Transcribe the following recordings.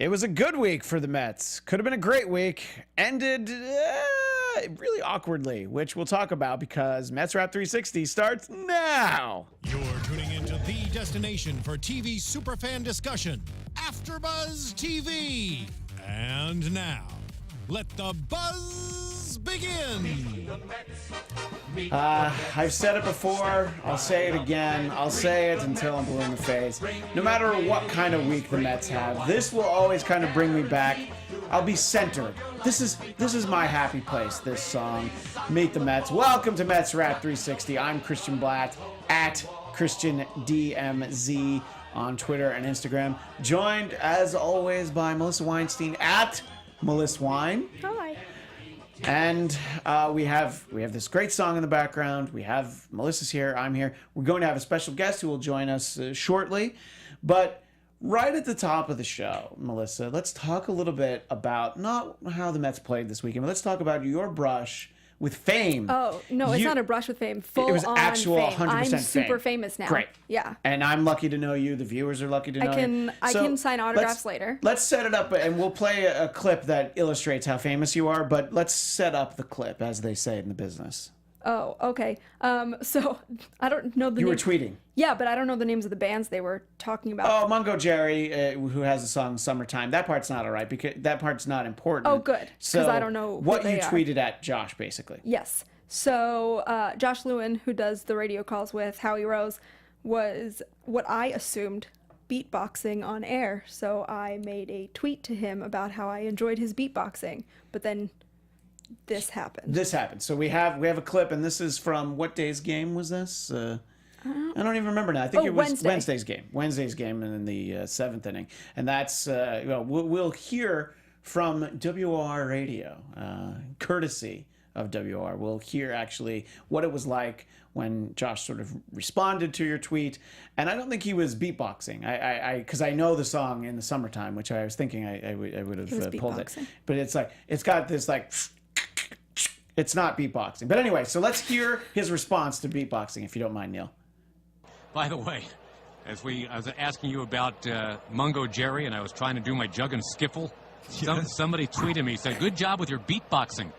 It was a good week for the Mets. Could have been a great week. Ended really awkwardly, which we'll talk about because Mets Wrap 360 starts now. You're tuning into the destination for TV superfan discussion, AFTERBUZZ TV. And now, let the buzz begin. I've said it before. I'll say it again. I'll say it until I'm blue in the face. No matter what kind of week the Mets have, this will always kind of bring me back. I'll be centered. This is my happy place, this song. Meet the Mets. Welcome to Mets Wrap 360. I'm Christian Bladt at Christian DMZ on Twitter and Instagram. Joined, as always, by Melissa Weinstein at Melissa Wine. Hi. And we have this great song in the background. We have Melissa's here. I'm here. We're going to have a special guest who will join us shortly. But right at the top of the show, Melissa, let's talk a little bit about not how the Mets played this weekend, but let's talk about your brush with fame. Oh, no, it's not a brush with fame. Full it was on actual fame. 100% I'm fame. super famous now. Great. Yeah. And I'm lucky to know you. The viewers are lucky to know you. I can sign autographs later. Let's set it up, and we'll play a clip that illustrates how famous you are, but let's set up the clip, as they say in the business. Oh, okay. So I don't know the You were names. tweeting. Yeah, but I don't know the names of the bands they were talking about. Oh, Mungo Jerry, who has a song "Summertime." That part's not all right because that part's not important. Oh, good. So I don't know what who you they are. tweeted at Josh, basically. Yes. So Josh Lewin, who does the radio calls with Howie Rose, was what I assumed beatboxing on air. So I made a tweet to him about how I enjoyed his beatboxing. But then this happened. So we have a clip, and this is from what day's game was this? I don't even remember now. I think it was Wednesday's game. Wednesday's game in the seventh inning, and that's we'll hear from WR Radio, courtesy of WR. We'll hear actually what it was like when Josh sort of responded to your tweet, and I don't think he was beatboxing. Because I know the song in the summertime, which I was thinking I would have pulled it, but it's like it's got this like. It's not beatboxing. But anyway, so let's hear his response to beatboxing, if you don't mind, Neil. By the way, I was asking you about Mungo Jerry, and I was trying to do my jug and skiffle. Somebody tweeted me, said, "Good job with your beatboxing."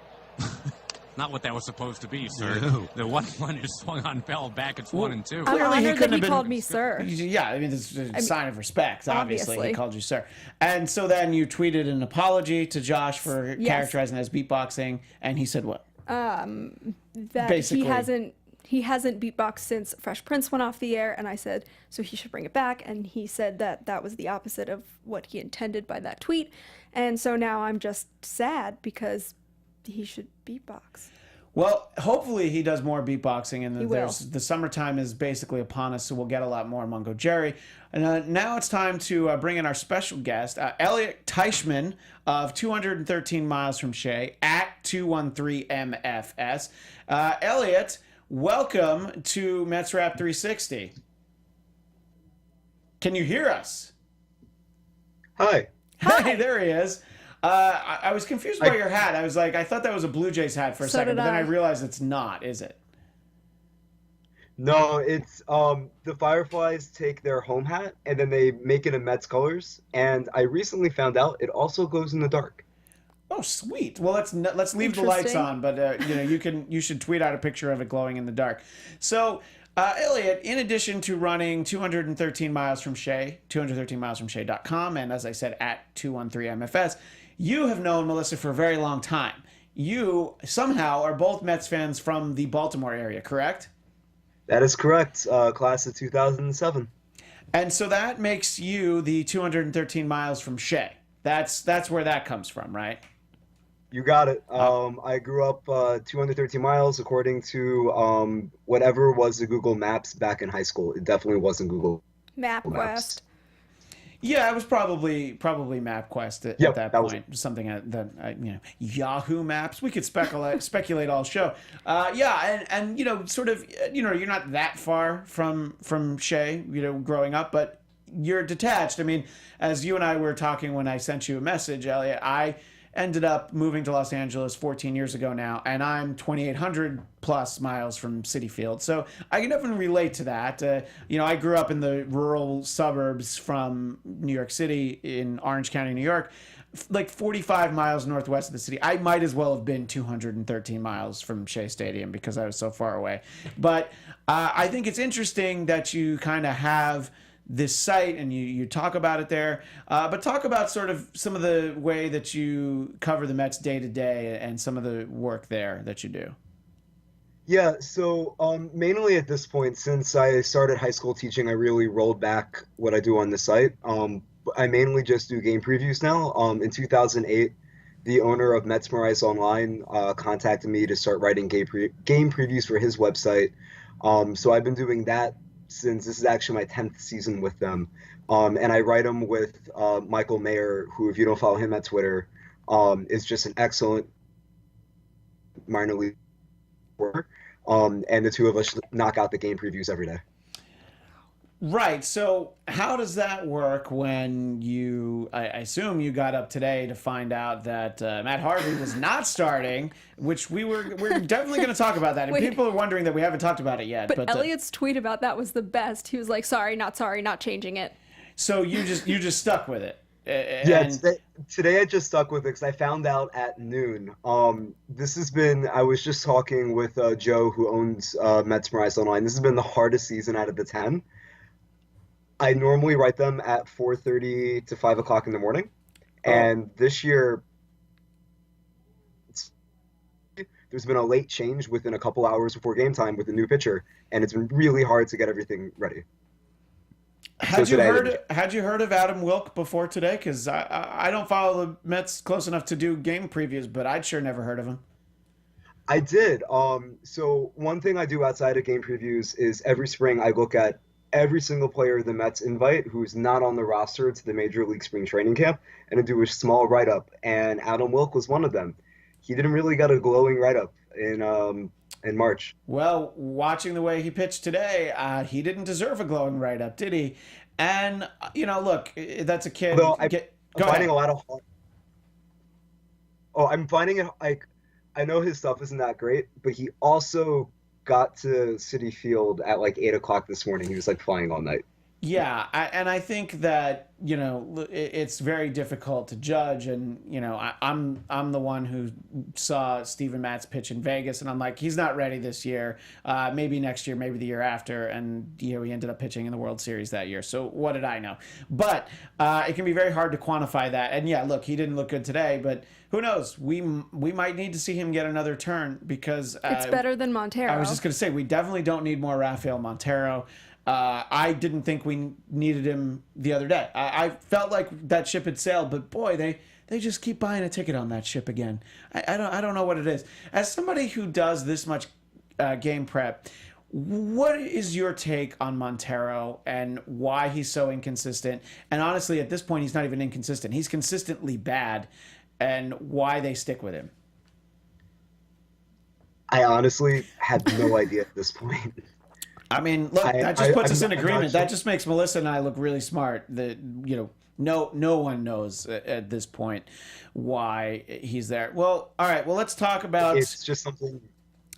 Not what that was supposed to be, sir. No. The one you swung on fell back. It's 1 and 2. I'm honored that he called me sir. Yeah, I mean, it's a sign of respect. Obviously, he called you sir. And so then you tweeted an apology to Josh for characterizing as beatboxing, and he said what? That Basically. he hasn't beatboxed since Fresh Prince went off the air, and I said so he should bring it back, and he said that was the opposite of what he intended by that tweet, and so now I'm just sad because he should beatbox. Well, hopefully he does more beatboxing, and will. the summertime is basically upon us, so we'll get a lot more Mungo Jerry. And now it's time to bring in our special guest, Elliot Iseman of 213 Miles from Shea at 213MFS. Elliot, welcome to Mets Wrap 360. Can you hear us? Hi. Hey, there he is. I was confused by your hat. I was like, I thought that was a Blue Jays hat for a second, but then I realized it's not, is it? No, it's the Fireflies take their home hat and then they make it in Mets colors. And I recently found out it also glows in the dark. Oh, sweet. Well, let's leave the lights on, but you should tweet out a picture of it glowing in the dark. So, Elliot, in addition to running 213 miles from Shea, 213milesfromshea.com, and as I said, at 213MFS, you have known Melissa for a very long time. You somehow are both Mets fans from the Baltimore area, correct? That is correct. Class of 2007. And so that makes you the 213 miles from Shea. That's where that comes from, right? You got it. I grew up 213 miles according to whatever was the Google Maps back in high school. It definitely wasn't Google MapQuest. Yeah, it was probably MapQuest at that point. Something that Yahoo Maps. We could speculate all show. And sort of you're not that far from Shea, growing up, but you're detached. I mean, as you and I were talking when I sent you a message, Elliot, I ended up moving to Los Angeles 14 years ago now, and I'm 2,800 plus miles from Citi Field. So I can definitely relate to that. I grew up in the rural suburbs from New York City in Orange County, New York, like 45 miles northwest of the city. I might as well have been 213 miles from Shea Stadium because I was so far away. But I think it's interesting that you kind of have this site and you talk about it there, but talk about sort of some of the way that you cover the Mets day to day and some of the work there that you do. Yeah, so mainly at this point, since I started high school teaching, I really rolled back what I do on the site. I mainly just do game previews now. In 2008, the owner of Mets Wrap Online contacted me to start writing game previews for his website. So I've been doing that since this is actually my 10th season with them. And I write them with Michael Mayer, who, if you don't follow him at Twitter, is just an excellent minor league worker. And the two of us knock out the game previews every day. Right. So how does that work when I assume you got up today to find out that Matt Harvey was not starting, which we're definitely going to talk about that. And people are wondering that we haven't talked about it yet. But Elliot's tweet about that was the best. He was like, sorry, not changing it. So you just stuck with it. Today I just stuck with it because I found out at noon. I was just talking with Joe, who owns Mets Wrap Online. This has been the hardest season out of the 10. I normally write them at 4:30 to 5 o'clock in the morning. And this year, there's been a late change within a couple hours before game time with a new pitcher, and it's been really hard to get everything ready. Had you heard of Adam Wilk before today? Because I don't follow the Mets close enough to do game previews, but I'd sure never heard of him. I did. So one thing I do outside of game previews is every spring I look at every single player the Mets invite who's not on the roster to the Major League Spring Training Camp, and I do a small write-up, and Adam Wilk was one of them. He didn't really get a glowing write-up in March. Well, watching the way he pitched today, he didn't deserve a glowing write-up, did he? And, look, that's a kid. Well, I'm finding it, like, I know his stuff isn't that great, but he also got to Citi Field at like 8 o'clock this morning. He was like flying all night. Yeah, I think that it's very difficult to judge, and I'm the one who saw Steven Matz pitch in Vegas, and I'm like, he's not ready this year. Maybe next year, maybe the year after, and he ended up pitching in the World Series that year. So what did I know? But it can be very hard to quantify that. And yeah, look, he didn't look good today, but who knows? We might need to see him get another turn because it's better than Montero. I was just going to say we definitely don't need more Rafael Montero. I didn't think we needed him the other day. I felt like that ship had sailed, but boy, they just keep buying a ticket on that ship again. I don't know what it is. As somebody who does this much game prep, what is your take on Montero and why he's so inconsistent? And honestly, at this point, he's not even inconsistent. He's consistently bad, and why they stick with him. I honestly have no idea at this point. I mean, look, that just puts us in agreement. That just makes Melissa and I look really smart. That no one knows at this point why he's there. Well, all right. Well, let's talk about. It's just something.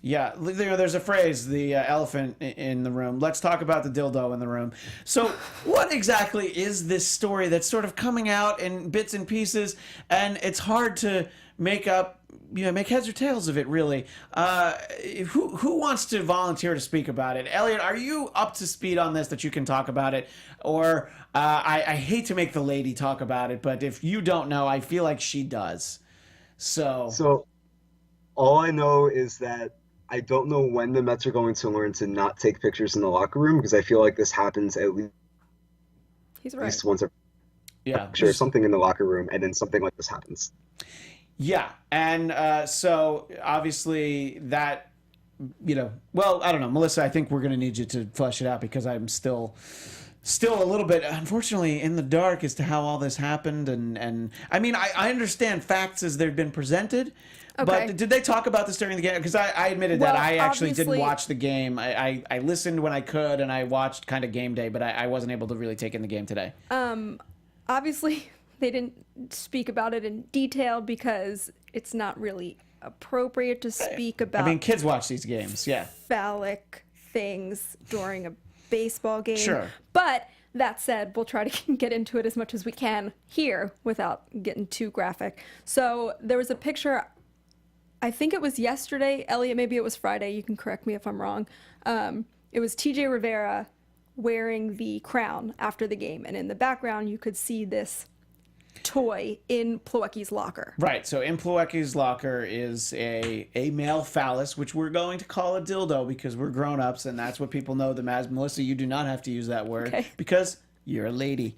Yeah, there's a phrase, the elephant in the room. Let's talk about the dildo in the room. So what exactly is this story that's sort of coming out in bits and pieces, and it's hard to make heads or tails of it, really. Who wants to volunteer to speak about it? Elliot, are you up to speed on this that you can talk about it? Or I hate to make the lady talk about it, but if you don't know, I feel like she does. So all I know is that I don't know when the Mets are going to learn to not take pictures in the locker room, because I feel like this happens at least once picture something in the locker room, and then something like this happens. Yeah, and so obviously that, well, I don't know. Melissa, I think we're going to need you to flesh it out, because I'm still a little bit, unfortunately, in the dark as to how all this happened. And I mean, I understand facts as they've been presented, but did they talk about this during the game? Because I admitted that I actually didn't watch the game. I listened when I could, and I watched kind of game day, but I wasn't able to really take in the game today. Obviously, they didn't speak about it in detail because it's not really appropriate to speak about. I mean, kids watch these games, yeah. Phallic things during a baseball game. Sure. But that said, we'll try to get into it as much as we can here without getting too graphic. So there was a picture, I think it was yesterday, Elliot, maybe it was Friday, you can correct me if I'm wrong. It was TJ Rivera wearing the crown after the game, and in the background you could see this toy in Plawecki's locker. Right, so in Plawecki's locker is a male phallus, which we're going to call a dildo because we're grown-ups, and that's what people know them as. Melissa, you do not have to use that word because you're a lady.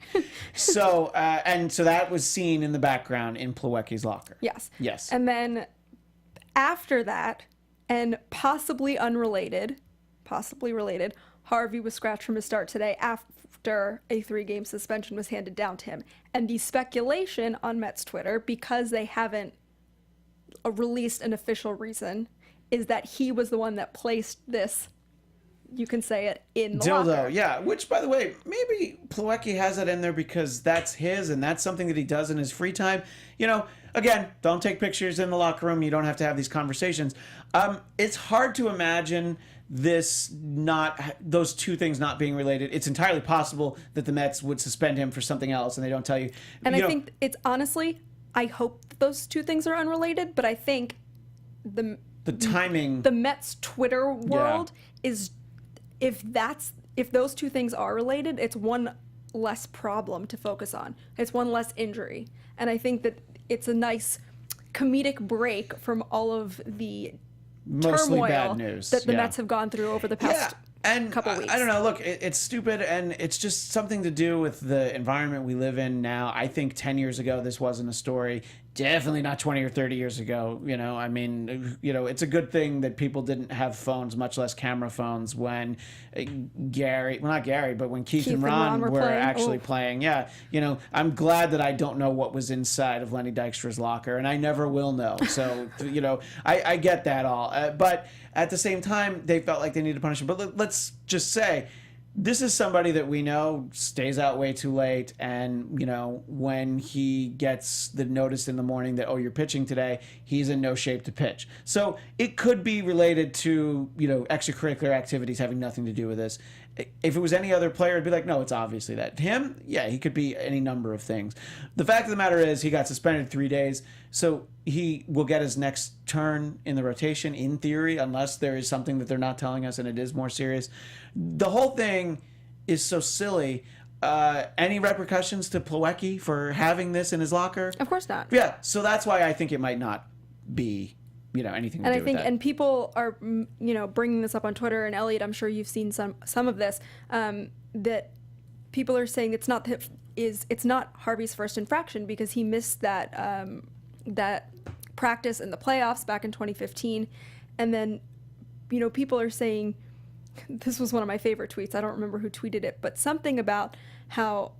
So, and so that was seen in the background in Plawecki's locker. Yes. Yes. And then after that, and possibly related, Harvey was scratched from his start today after a 3-game suspension was handed down to him. And the speculation on Mets Twitter, because they haven't released an official reason, is that he was the one that placed this, you can say it, in the dildo, locker. yeah. Which, by the way, maybe Plawecki has that in there because that's his and that's something that he does in his free time. You know, again, don't take pictures in the locker room. You don't have to have these conversations. It's hard to imagine those two things not being related. It's entirely possible that the Mets would suspend him for something else and they don't tell you. And I think it's honestly, I hope those two things are unrelated, but I think the timing, the Mets Twitter world is, if those two things are related, it's one less problem to focus on. It's one less injury. And I think that it's a nice comedic break from all of the mostly turmoil bad news that the Mets have gone through over the past couple weeks. I don't know. Look, it's stupid, and it's just something to do with the environment we live in now. I think 10 years ago, this wasn't a story. Definitely not 20 or 30 years ago. You know, I mean, you know, it's a good thing that people didn't have phones, much less camera phones, when when Keith and Ron were actually playing. Yeah, you know, I'm glad that I don't know what was inside of Lenny Dykstra's locker, and I never will know. So, you know, I get that all. But at the same time, they felt like they needed to punish him. But let's just say, this is somebody that we know stays out way too late, and, you know, when he gets the notice in the morning that, oh, you're pitching today, he's in no shape to pitch. So it could be related to, you know, extracurricular activities having nothing to do with this. If it was any other player, it'd be like, no, it's obviously that. Him, yeah, he could be any number of things. The fact of the matter is he got suspended 3 days, so he will get his next turn in the rotation, in theory, unless there is something that they're not telling us and it is more serious. The whole thing is so silly. Any repercussions to Plawecki for having this in his locker? Of course not. Yeah, so that's why I think it might not be, you know, anything to do with that. And people are, you know, bringing this up on Twitter, and Elliot, I'm sure you've seen some of this, that people are saying it's not Harvey's first infraction because he missed that practice in the playoffs back in 2015, and then, you know, people are saying, this was one of my favorite tweets, I don't remember who tweeted it, but something about how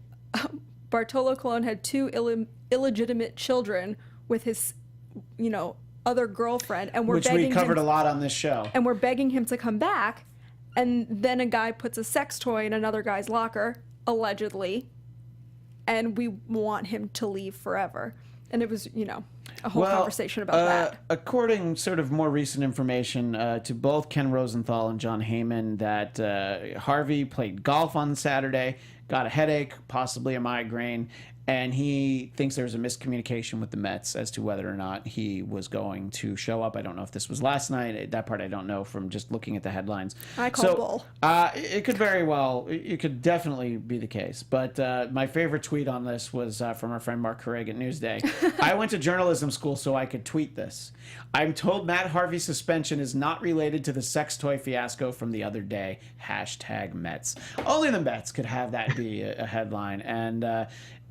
Bartolo Colon had 2 illegitimate children with his, you know, other girlfriend, and which we covered a lot on this show, and we're begging him to come back, and then a guy puts a sex toy in another guy's locker, allegedly, and we want him to leave forever. And it was, you know, a whole conversation about that. According sort of more recent information to both Ken Rosenthal and John Heyman, that Harvey played golf on Saturday, got a headache, possibly a migraine, and he thinks there's a miscommunication with the Mets as to whether or not he was going to show up. I don't know if this was last night. That part I don't know from just looking at the headlines. I call bull. It could very well, it could definitely be the case. But my favorite tweet on this was from our friend Mark Craig at Newsday. I went to journalism school so I could tweet this. I'm told Matt Harvey's suspension is not related to the sex toy fiasco from the other day. #Mets. Only the Mets could have that be a headline. And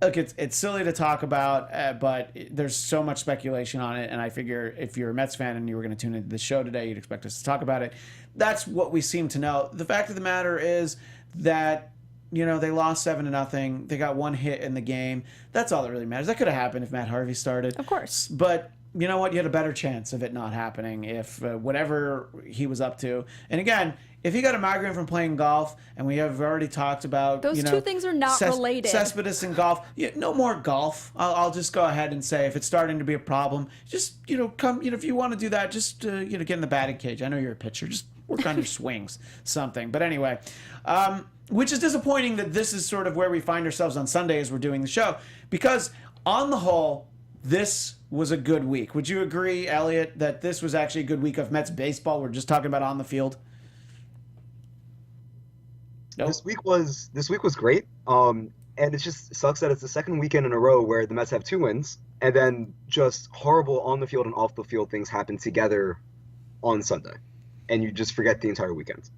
look, it's silly to talk about, but there's so much speculation on it, and I figure if you're a Mets fan and you were going to tune into the show today, you'd expect us to talk about it. That's what we seem to know. The fact of the matter is that, you know, they lost 7-0. They got 1 hit in the game. That's all that really matters. That could have happened if Matt Harvey started. Of course. But you know what? You had a better chance of it not happening if whatever he was up to. And again, if he got a migraine from playing golf, and we have already talked about those two things are not related. Cespedes and golf. No more golf. I'll just go ahead and say if it's starting to be a problem, just come. If you want to do that, just get in the batting cage. I know you're a pitcher. Just work on your swings, something. But anyway, which is disappointing that this is sort of where we find ourselves on Sunday as we're doing the show, because on the whole, this was a good week. Would you agree, Elliot, that this was actually a good week of Mets baseball? We're just talking about on the field. Nope. This week was great. And it just sucks that it's the second weekend in a row where the Mets have 2 wins, and then just horrible on the field and off the field things happen together on Sunday, and you just forget the entire weekend.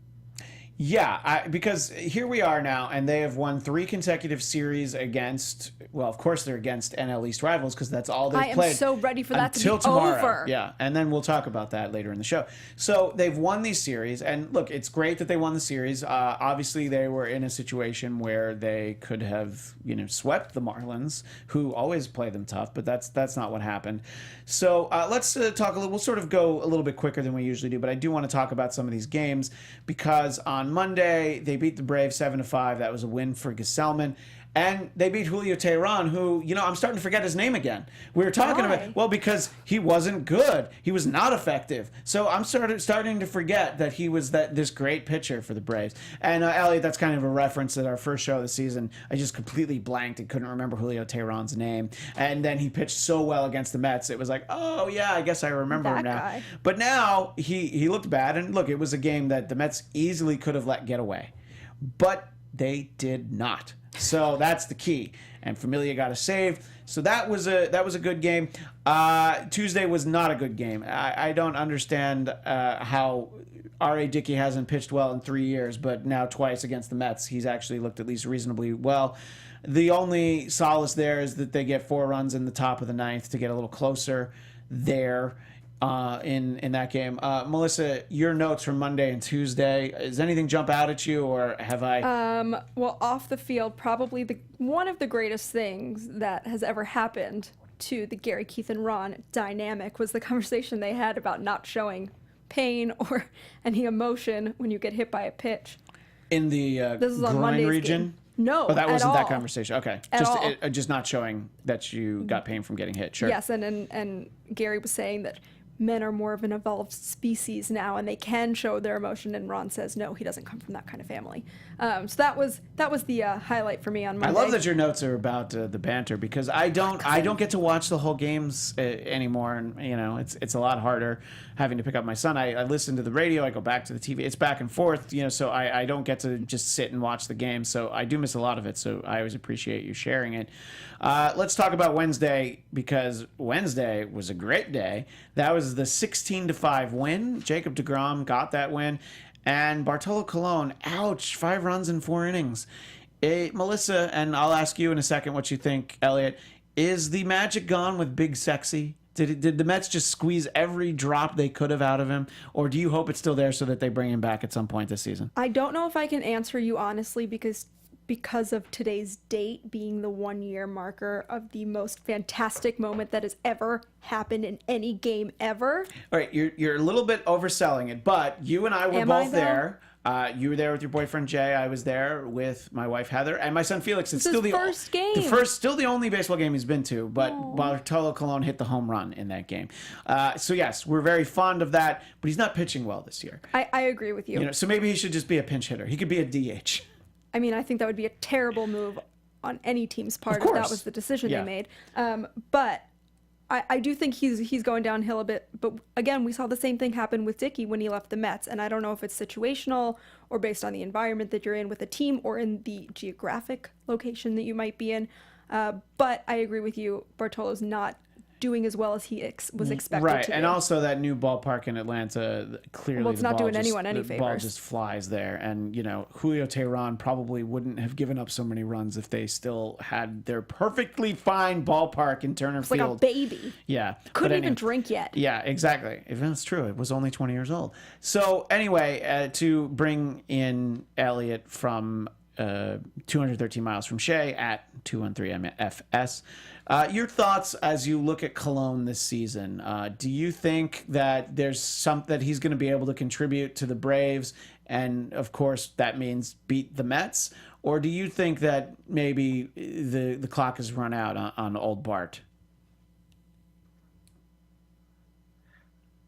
Yeah, because here we are now, and they have won 3 consecutive series against, well, of course they're against NL East rivals, because that's all they've played. I am so ready for that to be tomorrow. over. Yeah, and then we'll talk about that later in the show. So they've won these series, and look, it's great that they won the series. Obviously, they were in a situation where they could have, swept the Marlins, who always play them tough, but that's not what happened. So let's talk a little. We'll sort of go a little bit quicker than we usually do, but I do want to talk about some of these games, because on Monday, they beat the Braves 7-5. That was a win for Gesellman. And they beat Julio Teheran, who, I'm starting to forget his name again. We were talking about, well, because he wasn't good. He was not effective. So I'm starting to forget that he was this great pitcher for the Braves. And Elliot, that's kind of a reference at our first show of the season. I just completely blanked and couldn't remember Julio Teheran's name. And then he pitched so well against the Mets. It was like, oh, yeah, I guess I remember him now. Guy. But now he looked bad. And look, it was a game that the Mets easily could have let get away. But they did not. So that's the key. And Familia got a save. So that was a good game. Tuesday was not a good game. I don't understand how R.A. Dickey hasn't pitched well in 3 years, but now twice against the Mets, he's actually looked at least reasonably well. The only solace there is that they get 4 runs in the top of the 9th to get a little closer there. In that game. Melissa, your notes from Monday and Tuesday, does anything jump out at you, or have I? Well, off the field, probably one of the greatest things that has ever happened to the Gary, Keith, and Ron dynamic was the conversation they had about not showing pain or any emotion when you get hit by a pitch. In the this is on groin Monday's region? Game. No, that wasn't at that all. conversation. Okay, just not showing that you got pain from getting hit. Sure. Yes, and Gary was saying that men are more of an evolved species now, and they can show their emotion. And Ron says, no, he doesn't come from that kind of family. So that was the highlight for me on Monday. I love that your notes are about the banter, because I don't get to watch the whole games anymore, and it's a lot harder having to pick up my son. I listen to the radio, I go back to the TV. It's back and forth, so I don't get to just sit and watch the game. So I do miss a lot of it. So I always appreciate you sharing it. Let's talk about Wednesday, because Wednesday was a great day. That was the 16-5 win. Jacob deGrom got that win. And Bartolo Colon, ouch, 5 runs in 4 innings. Melissa, and I'll ask you in a second what you think, Elliot, is the magic gone with Big Sexy? Did the Mets just squeeze every drop they could have out of him? Or do you hope it's still there so that they bring him back at some point this season? I don't know if I can answer you honestly, because of today's date being the 1-year marker of the most fantastic moment that has ever happened in any game ever. All right, you're a little bit overselling it, but you and I were both there. You were there with your boyfriend Jay. I was there with my wife Heather and my son Felix. It's still the first game. Still the only baseball game he's been to. But Bartolo Colon hit the home run in that game. So yes, we're very fond of that. But he's not pitching well this year. I agree with you. So maybe he should just be a pinch hitter. He could be a DH. I mean, I think that would be a terrible move on any team's part if that was the decision they made. But I do think he's going downhill a bit. But again, we saw the same thing happen with Dickey when he left the Mets. And I don't know if it's situational or based on the environment that you're in with the team or in the geographic location that you might be in. But I agree with you. Bartolo's not doing as well as he was expected to. And also that new ballpark in Atlanta, clearly it's not doing anyone any favors. The ball just flies there. And, Julio Teheran probably wouldn't have given up so many runs if they still had their perfectly fine ballpark in Turner Field. Like a baby. Yeah. Couldn't even drink yet. Yeah, exactly. If that's true, it was only 20 years old. So anyway, to bring in Elliot from 213 miles from Shea at 213MFS. Your thoughts as you look at Cologne this season? Do you think that there's something that he's going to be able to contribute to the Braves, and of course that means beat the Mets? Or do you think that maybe the clock has run out on old Bart?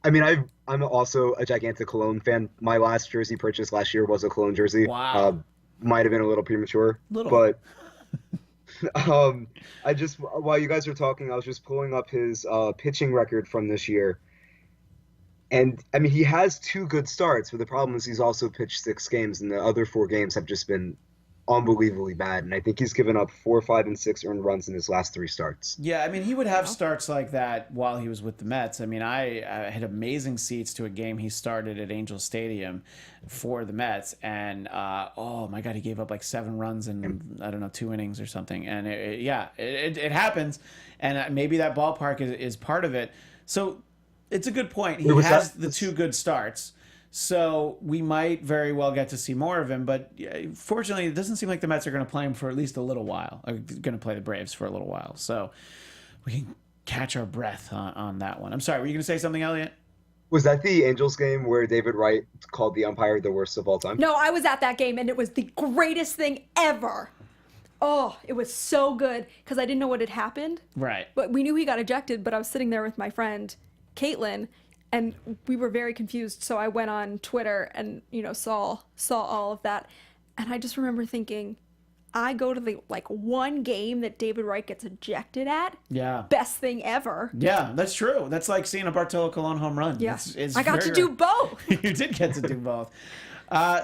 I mean, I'm also a gigantic Cologne fan. My last jersey purchase last year was a Cologne jersey. Wow. Might have been a little premature. But I just, while you guys were talking, I was just pulling up his pitching record from this year. And, I mean, he has 2 good starts, but the problem is he's also pitched 6 games, and the other 4 games have just been unbelievably bad. And I think he's given up 4, 5, and 6 earned runs in his last 3 starts. Yeah, I mean, he would have starts like that while he was with the Mets. I mean, I had amazing seats to a game he started at Angel Stadium for the Mets, and oh my God, he gave up like 7 runs in, I don't know, 2 innings or something. And it happens, and maybe that ballpark is part of it. So it's a good point. He has the 2 good starts. So we might very well get to see more of him, but fortunately, it doesn't seem like the Mets are going to play him for at least a little while. Are going to play the Braves for a little while, so we can catch our breath on that one. I'm sorry, were you going to say something, Elliot? Was that the Angels game where David Wright called the umpire the worst of all time? No, I was at that game, and it was the greatest thing ever. Oh, it was so good because I didn't know what had happened. Right. But we knew he got ejected, but I was sitting there with my friend, Caitlin, and we were very confused. So I went on Twitter and, saw all of that. And I just remember thinking, I go to the one game that David Wright gets ejected at. Yeah. Best thing ever. Yeah, that's true. That's like seeing a Bartolo Colon home run. Yeah. I got to do both. You did get to do both.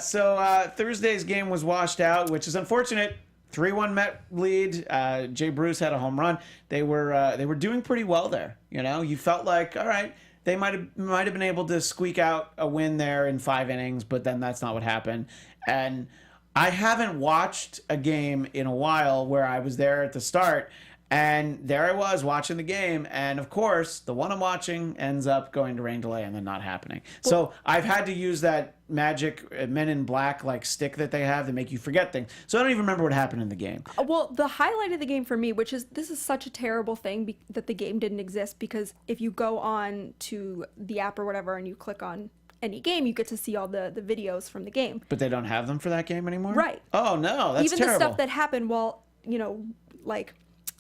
So Thursday's game was washed out, which is unfortunate. 3-1 Met lead. Jay Bruce had a home run. They were doing pretty well there. You felt like, all right, they might have been able to squeak out a win there in 5 innings, but then that's not what happened. And I haven't watched a game in a while where I was there at the start, and there I was watching the game, and of course, the one I'm watching ends up going to rain delay and then not happening. So I've had to use that magic Men in Black stick that they have to make you forget things. So I don't even remember what happened in the game. Well, the highlight of the game for me, this is such a terrible thing that the game didn't exist, because if you go on to the app or whatever and you click on any game, you get to see all the videos from the game. But they don't have them for that game anymore? Right. Oh, no, that's even terrible. The stuff that happened while,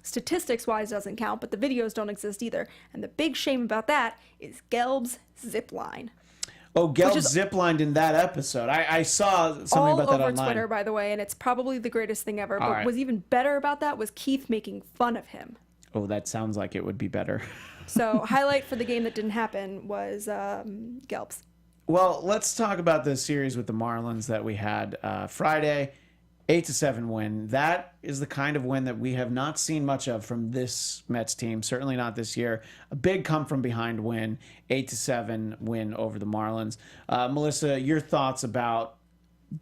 statistics-wise doesn't count, but the videos don't exist either. And the big shame about that is Gelb's zipline. Oh, Gelb ziplined in that episode. I saw something about that online. All over Twitter, by the way, and it's probably the greatest thing ever. But what was even better about that was Keith making fun of him. Oh, that sounds like it would be better. So, highlight for the game that didn't happen was Gelb's. Well, let's talk about the series with the Marlins that we had Friday. 8-7 win. That is the kind of win that we have not seen much of from this Mets team. Certainly not this year. A big come from behind win. 8-7 win over the Marlins. Melissa, your thoughts about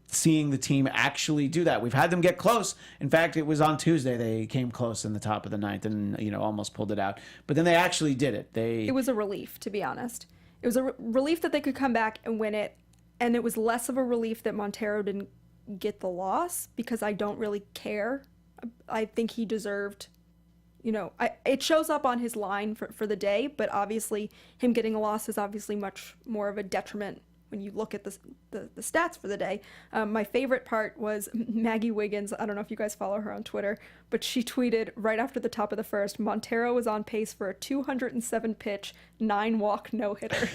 seeing the team actually do that? We've had them get close. In fact, it was on Tuesday they came close in the top of the ninth and almost pulled it out. But then they actually did it. It was a relief, to be honest. It was a relief that they could come back and win it, and it was less of a relief that Montero didn't get the loss, because I don't really care. I think he deserved, it shows up on his line for the day, but obviously him getting a loss is obviously much more of a detriment when you look at the stats for the day. My favorite part was Maggie Wiggins. I don't know if you guys follow her on Twitter, but she tweeted right after the top of the first, Montero was on pace for a 207 pitch, 9-walk no-hitter.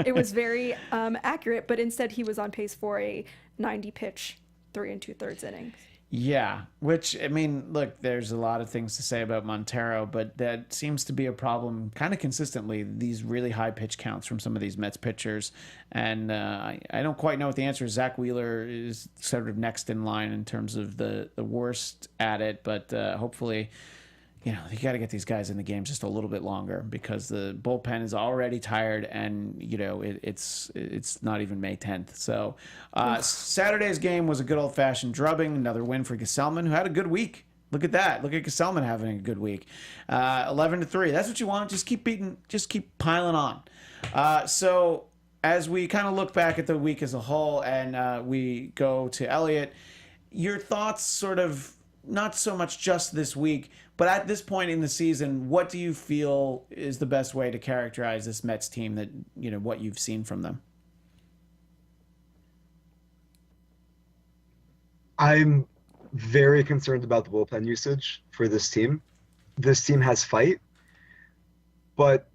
It was very accurate, but instead he was on pace for a 90 pitch, 3 2/3 innings. Yeah, which, I mean, look, there's a lot of things to say about Montero, but that seems to be a problem kind of consistently, these really high pitch counts from some of these Mets pitchers. And I don't quite know what the answer is. Zach Wheeler is sort of next in line in terms of the worst at it, but hopefully, you got to get these guys in the game just a little bit longer, because the bullpen is already tired, and it's not even May 10th. So Saturday's game was a good old-fashioned drubbing, another win for Gesellman, who had a good week. Look at that. Look at Gesellman having a good week. 11-3. That's what you want. Just keep beating. Just keep piling on. So as we kind of look back at the week as a whole, and we go to Elliot, your thoughts sort of, not so much just this week, but at this point in the season, what do you feel is the best way to characterize this Mets team that, what you've seen from them? I'm very concerned about the bullpen usage for this team. This team has fight, but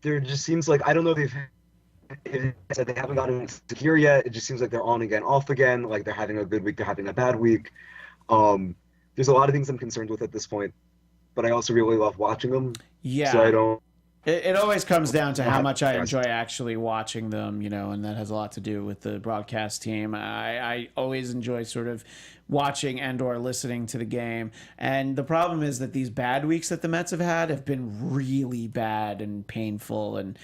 there just seems like, I don't know if they haven't gotten into gear yet. It just seems like they're on again, off again. Like they're having a good week, they're having a bad week. There's a lot of things I'm concerned with at this point, but I also really love watching them. Yeah. So I don't. It always comes down to how much I enjoy actually watching them, and that has a lot to do with the broadcast team. I always enjoy sort of watching and or listening to the game. And the problem is that these bad weeks that the Mets have been really bad and painful. And,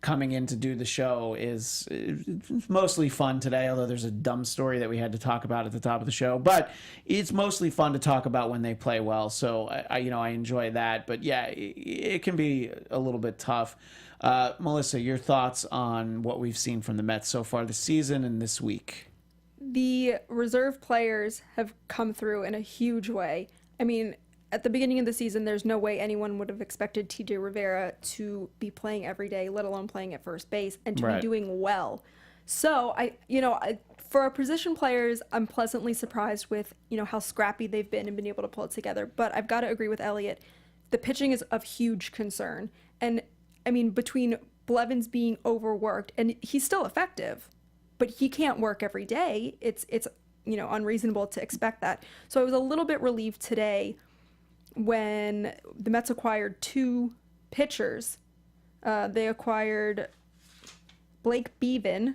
coming in to do the show is mostly fun today, although there's a dumb story that we had to talk about at the top of the show. But it's mostly fun to talk about when they play well. So, I enjoy that. But, yeah, it can be a little bit tough. Melissa, your thoughts on what we've seen from the Mets so far this season and this week? The reserve players have come through in a huge way. I mean, at the beginning of the season, there's no way anyone would have expected TJ Rivera to be playing every day, let alone playing at first base, and to be doing well. So, for our position players, I'm pleasantly surprised with, how scrappy they've been and been able to pull it together. But I've got to agree with Elliot. The pitching is of huge concern. And, I mean, between Blevins being overworked, and he's still effective, but he can't work every day. It's unreasonable to expect that. So I was a little bit relieved today when the Mets acquired 2 pitchers. They acquired Blake Beavan.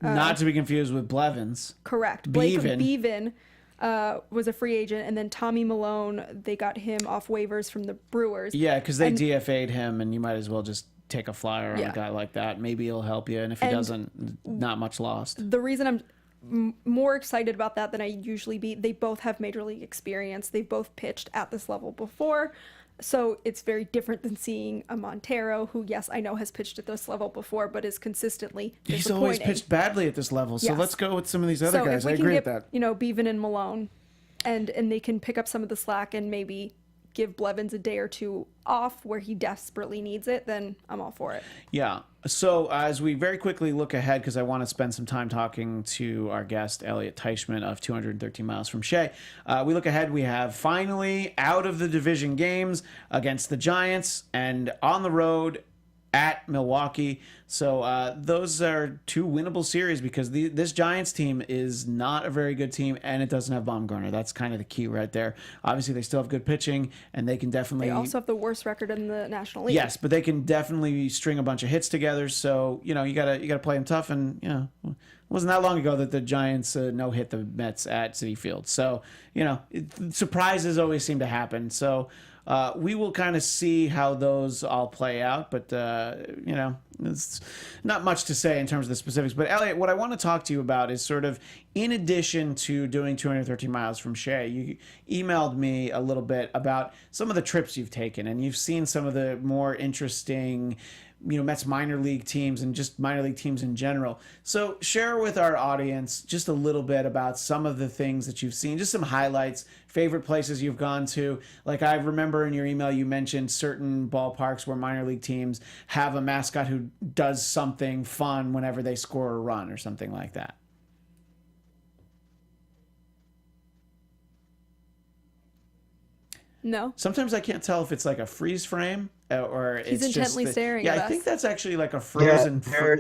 Not to be confused with Blevins. Correct. Blake Beavan was a free agent, and then Tommy Malone, they got him off waivers from the Brewers. Yeah, because they DFA'd him, and you might as well just take a flyer on a guy like that. Maybe he'll help you, and if he doesn't, not much lost. The reason I'm more excited about that than I usually be, they both have major league experience. They've both pitched at this level before, so it's very different than seeing a Montero, who, yes, I know has pitched at this level before, but is consistently disappointing. He's always pitched badly at this level, so let's go with some of these other guys. I agree with that. Beavan and Malone, and they can pick up some of the slack and maybe give Blevins a day or two off where he desperately needs it, then I'm all for it. Yeah. So as we very quickly look ahead, because I want to spend some time talking to our guest, Elliot Iseman of 213 Miles from Shea. We look ahead, we have finally out of the division games against the Giants and on the road at Milwaukee. So those are 2 winnable series because this Giants team is not a very good team, and it doesn't have Baumgartner. That's kind of the key right there. Obviously, they still have good pitching, and they can definitely... They also have the worst record in the National League. Yes, but they can definitely string a bunch of hits together. So, you gotta play them tough. And, it wasn't that long ago that the Giants no-hit the Mets at Citi Field. So, surprises always seem to happen. So... we will kind of see how those all play out, but, it's not much to say in terms of the specifics. But, Elliot, what I want to talk to you about is sort of, in addition to doing 213 Miles from Shea, you emailed me a little bit about some of the trips you've taken, and you've seen some of the more interesting Mets minor league teams and just minor league teams in general. So share with our audience just a little bit about some of the things that you've seen, just some highlights, favorite places you've gone to. Like I remember in your email, you mentioned certain ballparks where minor league teams have a mascot who does something fun whenever they score a run or something like that. No. Sometimes I can't tell if it's like a freeze frame or he's it's intently just staring at us. I think that's actually like a frozen. Yeah,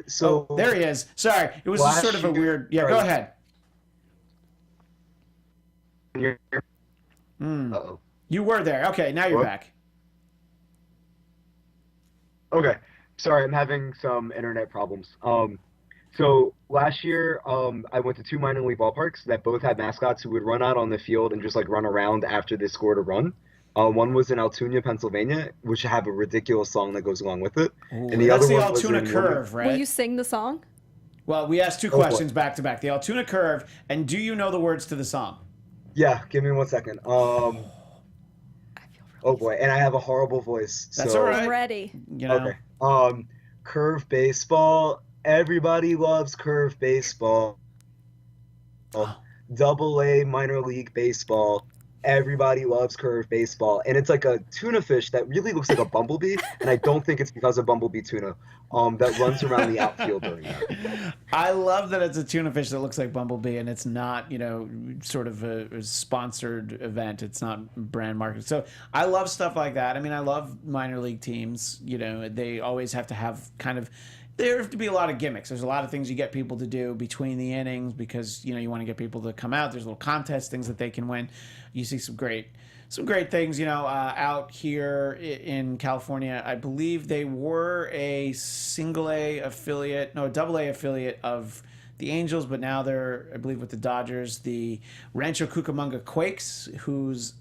there he is. Sorry, it was just sort of a weird. Yeah, go ahead. Uh-oh. You were there. Okay, now you're back. Okay, sorry, I'm having some internet problems. So last year, I went to 2 minor league ballparks that both had mascots who would run out on the field and just like run around after they scored a run. One was in Altoona, Pennsylvania, which have a ridiculous song that goes along with it. Ooh, and the that's other the one was Altoona Curve, right? Will you sing the song? Well, we asked 2 questions back to back. The Altoona Curve, and do you know the words to the song? Yeah, give me 1 second. Oh boy, and I have a horrible voice. That's all right. I'm ready. Okay. Curve baseball. Everybody loves curve baseball. AA minor league baseball. Everybody loves curve baseball, and it's like a tuna fish that really looks like a bumblebee, and I don't think it's because of bumblebee tuna that runs around the outfield during that. I love that it's a tuna fish that looks like bumblebee, and it's not, sort of a sponsored event. It's not brand marketed. So I love stuff like that. I mean, I love minor league teams. They always have to have there have to be a lot of gimmicks. There's a lot of things you get people to do between the innings because, you want to get people to come out. There's little contest things that they can win. You see some great things, out here in California. I believe they were a AA affiliate of the Angels, but now they're, I believe, with the Dodgers. The Rancho Cucamonga Quakes, whose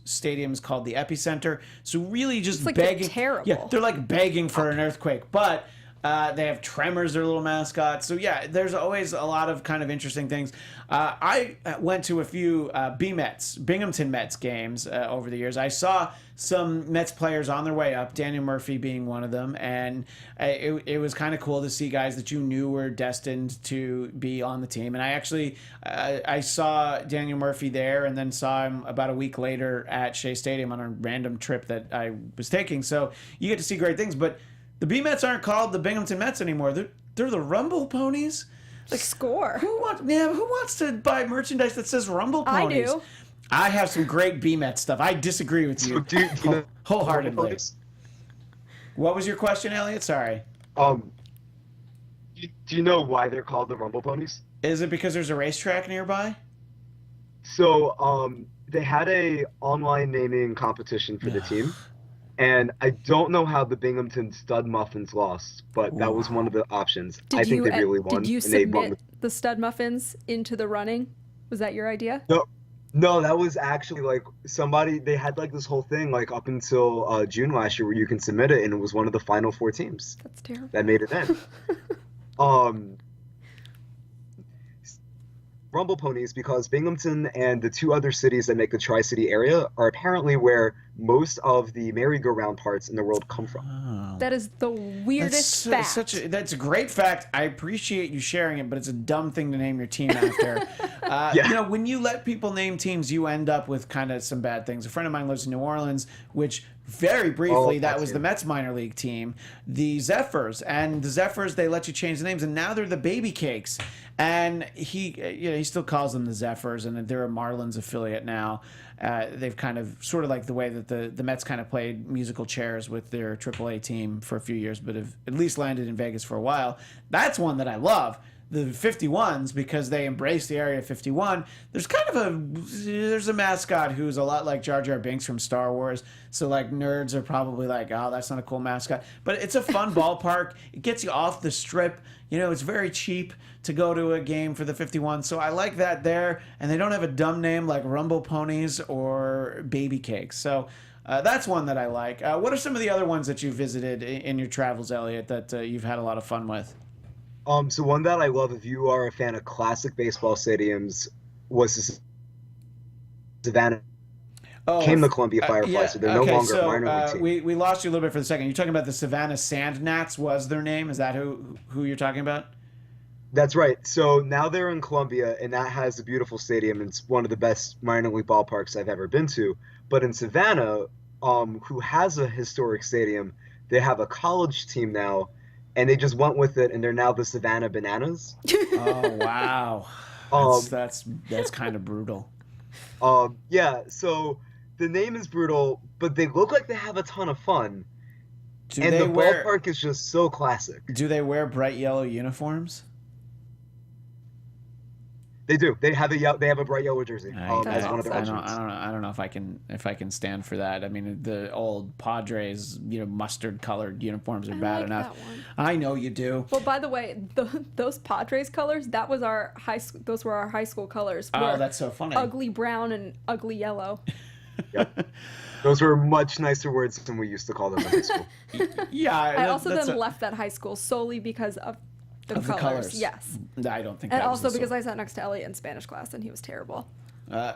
stadium is called the Epicenter. So really just begging. Terrible. Yeah, they're like begging for an earthquake, but they have Tremors, their little mascot. So yeah, there's always a lot of kind of interesting things. I went to a few Binghamton Mets games over the years. I saw some Mets players on their way up, Daniel Murphy being one of them, and it was kind of cool to see guys that you knew were destined to be on the team. And I actually I saw Daniel Murphy there, and then saw him about a week later at Shea Stadium on a random trip that I was taking. So you get to see great things, but the B-Mets aren't called the Binghamton Mets anymore. They're the Rumble Ponies. Score. Who wants to buy merchandise that says Rumble Ponies? I do. I have some great B-Mets stuff. I disagree with you wholeheartedly. What was your question, Elliot? Sorry. Do you know why they're called the Rumble Ponies? Is it because there's a racetrack nearby? So, they had a online naming competition for the team. And I don't know how the Binghamton Stud Muffins lost, but that was one of the options. I think they really won. Did you submit the Stud Muffins into the running? Was that your idea? No, that was actually like they had like this whole thing like up until June last year where you can submit it, and it was one of the final 4 teams. That's terrible. That made it in. Rumble Ponies because Binghamton and the 2 other cities that make the Tri-City area are apparently where most of the merry-go-round parts in the world come from. Oh. That is the weirdest fact. That's a great fact. I appreciate you sharing it, but it's a dumb thing to name your team after. When you let people name teams, you end up with kind of some bad things. A friend of mine lives in New Orleans, which very briefly, that was the Mets minor league team, the Zephyrs. And the Zephyrs, they let you change the names, and now they're the Baby Cakes. And he still calls them the Zephyrs, and they're a Marlins affiliate now. They've kind of sort of like the way that the Mets kind of played musical chairs with their AAA team for a few years, but have at least landed in Vegas for a while. That's one that I love. The 51s, because they embrace the Area 51. There's a mascot who's a lot like Jar Jar Binks from Star Wars. So like nerds are probably like, oh, that's not a cool mascot. But it's a fun ballpark. It gets you off the strip. It's very cheap to go to a game for the 51. So I like that there. And they don't have a dumb name like Rumble Ponies or Baby Cakes. So that's one that I like. What are some of the other ones that you visited in your travels, Elliot, that you've had a lot of fun with? So one that I love, if you are a fan of classic baseball stadiums, was the Savannah. Came the Columbia Fireflies, so they're no longer a minor league team. We lost you a little bit for the second. You're talking about the Savannah Sand Gnats was their name? Is that who you're talking about? That's right. So now they're in Columbia, and that has a beautiful stadium. It's one of the best minor league ballparks I've ever been to. But in Savannah, who has a historic stadium, they have a college team now, and they just went with it, and they're now the Savannah Bananas. Oh, wow. That's kind of brutal. Yeah, so the name is brutal, but they look like they have a ton of fun. Ballpark is just so classic. Do they wear bright yellow uniforms? They do. They have a bright yellow jersey as one of their options. I don't know if I can stand for that. I mean, the old Padres, mustard colored uniforms are bad enough. I know you do. Well, by the way, those Padres colors, that was our high school. Those were our high school colors. Oh, that's so funny. Ugly brown and ugly yellow. Yep. Those were much nicer words than we used to call them in high school. Yeah. I also then left that high school solely because of the colors. Yes. I don't think. And also because I sat next to Elliot in Spanish class and he was terrible.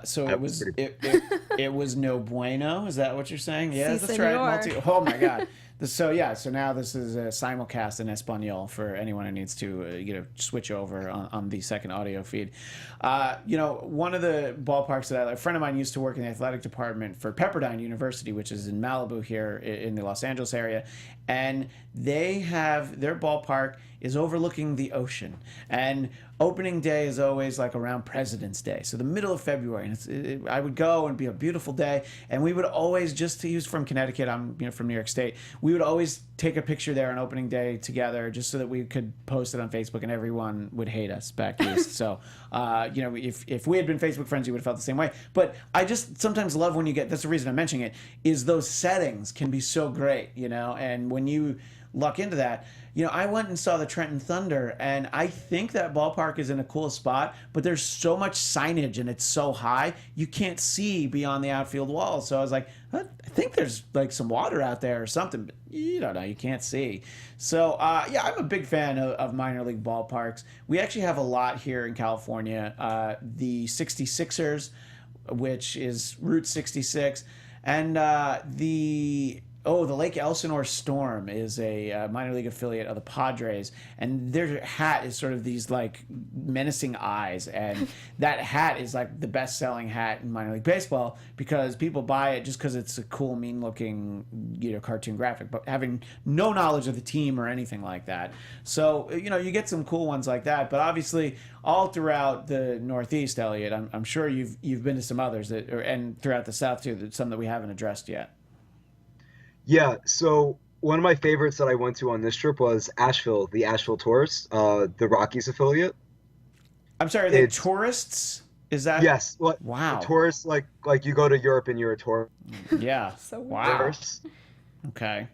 So it was no bueno. Is that what you're saying? Yeah, Si, that's senor. right. Oh my God. So now this is a simulcast in Espanol for anyone who needs to switch over on the second audio feed. One of the ballparks that a friend of mine used to work in the athletic department for Pepperdine University, which is in Malibu here in the Los Angeles area, and they have their ballpark is overlooking the ocean, and opening day is always like around President's Day, so the middle of February, and I would go and be a beautiful day, and we would always, just to use from Connecticut, I'm from New York State, we would always take a picture there on opening day together, just so that we could post it on Facebook, and everyone would hate us back east. So if we had been Facebook friends, you would have felt the same way. But I just sometimes love when you get, that's the reason I'm mentioning it, is those settings can be so great, and when you luck into that. I went and saw the Trenton Thunder, and I think that ballpark is in a cool spot, but there's so much signage and it's so high, you can't see beyond the outfield wall. So I was like, I think there's like some water out there or something, but you don't know, you can't see. So I'm a big fan of minor league ballparks. We actually have a lot here in California. The 66ers, which is Route 66, and the Lake Elsinore Storm is a minor league affiliate of the Padres, and their hat is sort of these like menacing eyes, and that hat is like the best-selling hat in minor league baseball because people buy it just because it's a cool, mean-looking, cartoon graphic, but having no knowledge of the team or anything like that. So you get some cool ones like that, but obviously all throughout the Northeast, Elliot, I'm sure you've been to some others and throughout the South too, some that we haven't addressed yet. Yeah, so one of my favorites that I went to on this trip was Asheville, the Asheville Tourists, the Rockies affiliate. I'm sorry, the tourists? Is that? Yes. Wow. Tourists, like you go to Europe and you're a tourist. Yeah. So wow. Tourist. Okay.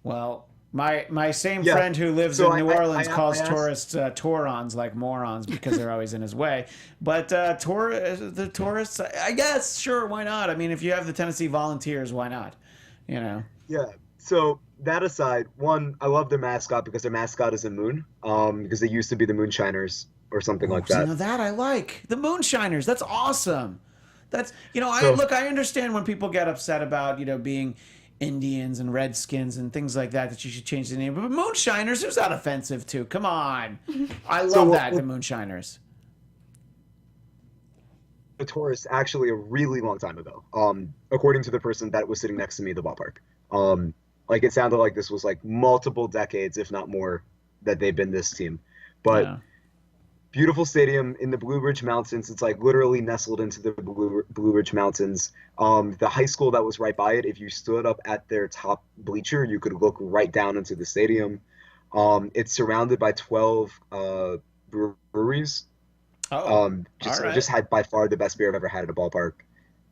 Well, my same friend who lives in New Orleans calls tourists Torons like morons because they're always in his way. But the tourists, I guess, sure, why not? I mean, if you have the Tennessee Volunteers, why not? Yeah. So that aside, one, I love their mascot because their mascot is a moon. Because they used to be the Moonshiners or something like that. That I like. The Moonshiners. That's awesome. That's I understand when people get upset about, being Indians and Redskins and things like that you should change the name. But Moonshiners, who's that offensive to? Come on. I love the Moonshiners. The tourist actually a really long time ago, according to the person that was sitting next to me at the ballpark. It sounded like this was like multiple decades, if not more, that they've been this team. But beautiful stadium in the Blue Ridge Mountains. It's like literally nestled into the Blue Ridge Mountains. The high school that was right by it, if you stood up at their top bleacher, you could look right down into the stadium. It's surrounded by 12 breweries. Just had by far the best beer I've ever had at a ballpark.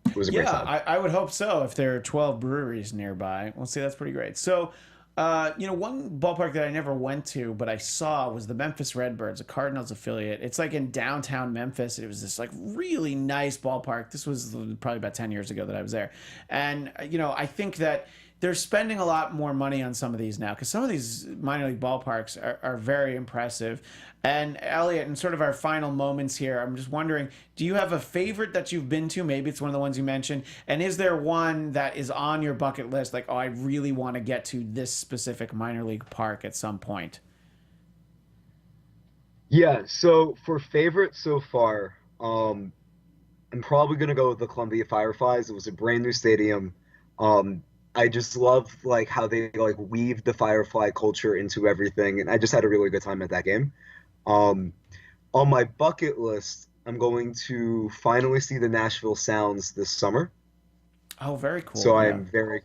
It was a great time. I would hope so if there are 12 breweries nearby. Well, see, that's pretty great. So, one ballpark that I never went to, but I saw was the Memphis Redbirds, a Cardinals affiliate. It's like in downtown Memphis. It was this like really nice ballpark. This was probably about 10 years ago that I was there. And, I think that they're spending a lot more money on some of these now because some of these minor league ballparks are very impressive. And Elliot, in sort of our final moments here, I'm just wondering, do you have a favorite that you've been to? Maybe it's one of the ones you mentioned. And is there one that is on your bucket list? Like, I really want to get to this specific minor league park at some point. Yeah, so for favorite so far, I'm probably going to go with the Columbia Fireflies. It was a brand new stadium. I just love how they weave the Firefly culture into everything, and I just had a really good time at that game. On my bucket list, I'm going to finally see the Nashville Sounds this summer. Oh, very cool. So I am very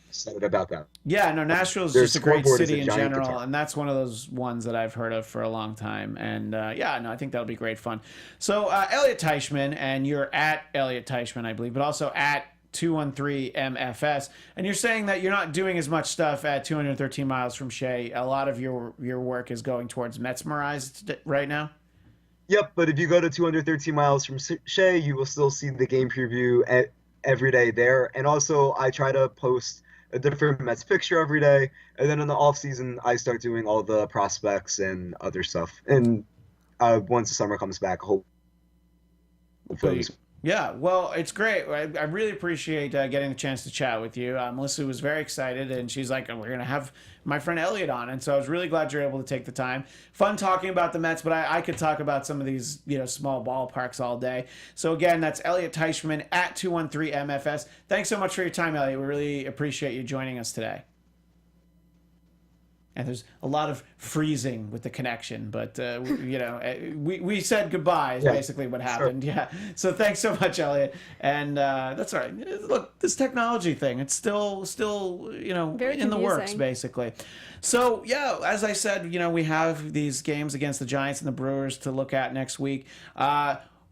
excited about that. Yeah, no, Nashville's just a great city in general, guitar. And that's one of those ones that I've heard of for a long time. And I think that'll be great fun. So Elliot Iseman, and you're at Elliot Iseman, I believe, but also at 213MFS, and you're saying that you're not doing as much stuff at 213 miles from Shea. A lot of your work is going towards Mesmerized right now. Yep, but if you go to 213 miles from Shea, you will still see the game preview every day there. And also, I try to post a different Mets picture every day. And then in the off season, I start doing all the prospects and other stuff. And once the summer comes back, hopefully. Yeah, well, it's great. I really appreciate getting the chance to chat with you. Melissa was very excited, and she's like, we're going to have my friend Elliot on. And so I was really glad you're able to take the time. Fun talking about the Mets, but I could talk about some of these, small ballparks all day. So again, that's Elliot Iseman at 213MFS. Thanks so much for your time, Elliot. We really appreciate you joining us today. And there's a lot of freezing with the connection, but we said goodbye is basically what happened. Sure. Yeah. So thanks so much, Elliot. And that's all right. Look, this technology thing, it's still very in the works, basically. So yeah, as I said, we have these games against the Giants and the Brewers to look at next week.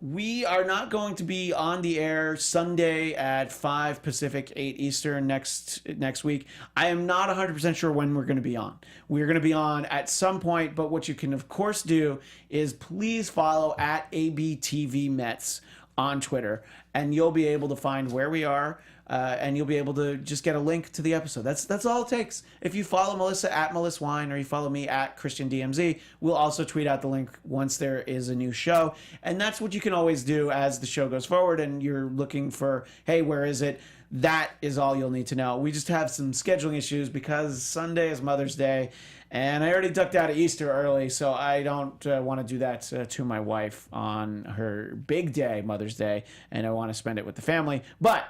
We are not going to be on the air Sunday at 5 Pacific, 8 Eastern next week. I am not 100% sure when we're going to be on. We're going to be on at some point, but what you can, of course, do is please follow at ABTV Mets on Twitter, and you'll be able to find where we are, and you'll be able to just get a link to the episode. That's all it takes. If you follow Melissa at Melissa Wine, or you follow me at Christian DMZ, we'll also tweet out the link once there is a new show. And that's what you can always do as the show goes forward and you're looking for, hey, where is it? That is all you'll need to know. We just have some scheduling issues because Sunday is Mother's Day, and I already ducked out of Easter early, so I don't want to do that to my wife on her big day, Mother's Day, and I want to spend it with the family. But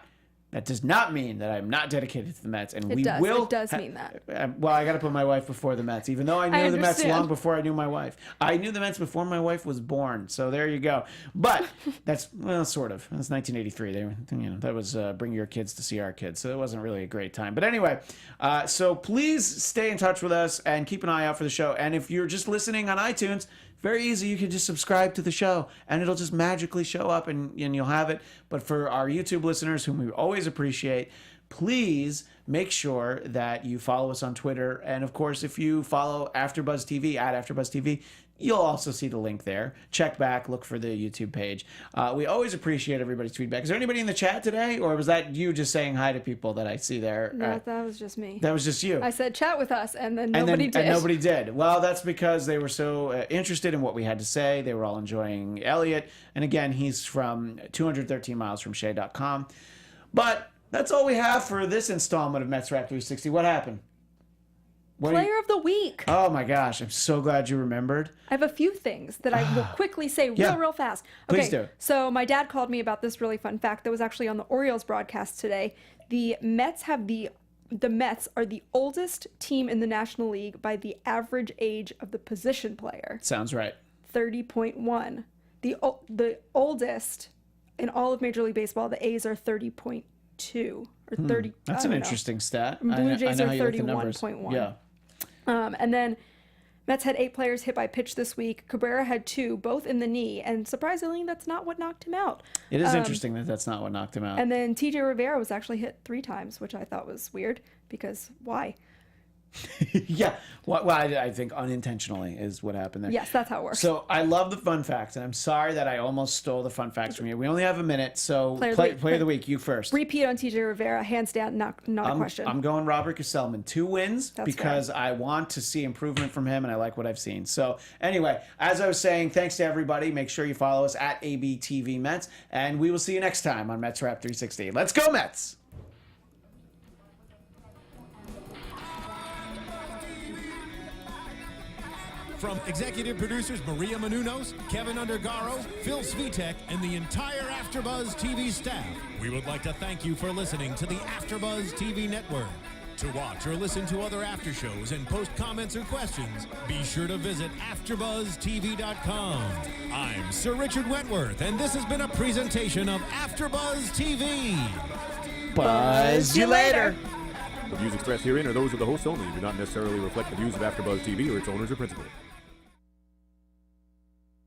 that does not mean that I'm not dedicated to the Mets, and It does mean that. Well, I got to put my wife before the Mets, even though I knew the Mets long before I knew my wife. I knew the Mets before my wife was born, so there you go. But that's sort of. That's 1983. That was bring your kids to see our kids, so it wasn't really a great time. But anyway, so please stay in touch with us and keep an eye out for the show. And if you're just listening on iTunes, very easy. You can just subscribe to the show, and it'll just magically show up, and you'll have it. But for our YouTube listeners, whom we always appreciate, please make sure that you follow us on Twitter. And, of course, if you follow AfterBuzz TV, at AfterBuzz TV, you'll also see the link there. Check back, look for the YouTube page. We always appreciate everybody's feedback. Is there anybody in the chat today, or was that you just saying hi to people that I see there? No, that was just me. That was just you. I said chat with us, and then nobody did. And nobody did. Well, that's because they were so interested in what we had to say. They were all enjoying Elliot. And again, he's from 213 miles from Shea.com. But that's all we have for this installment of Mets Wrap 360. What happened? Player of the week. Oh my gosh, I'm so glad you remembered. I have a few things that I will quickly say real fast. Okay, please do. So my dad called me about this really fun fact that was actually on the Orioles broadcast today. The Mets are the oldest team in the National League by the average age of the position player. Sounds right. 30.1. The oldest in all of Major League Baseball, the A's are 30.2 or 30. That's an interesting stat. Blue Jays are 31.1. Yeah. And then Mets had 8 players hit by pitch this week. Cabrera had 2, both in the knee, and surprisingly, that's not what knocked him out. It is interesting that that's not what knocked him out. And then TJ Rivera was actually hit 3 times, which I thought was weird, because why? Yeah. Well, I think unintentionally is what happened there. Yes, that's how it works. So I love the fun facts, and I'm sorry that I almost stole the fun facts from you. We only have a minute, so play of the week, you first. Repeat on TJ Rivera, hands down, not a question. I'm going Robert Gesellman. 2 wins because fair. I want to see improvement from him, and I like what I've seen. So anyway, as I was saying, thanks to everybody. Make sure you follow us at ABTV Mets, and we will see you next time on Mets Wrap 360. Let's go, Mets! From executive producers Maria Menounos, Kevin Undergaro, Phil Svitek, and the entire AfterBuzz TV staff, we would like to thank you for listening to the AfterBuzz TV network. To watch or listen to other after shows and post comments or questions, be sure to visit AfterBuzzTV.com. I'm Sir Richard Wentworth, and this has been a presentation of AfterBuzz TV. Buzz you later. The views expressed herein are those of the hosts only and do not necessarily reflect the views of AfterBuzz TV or its owners or principals.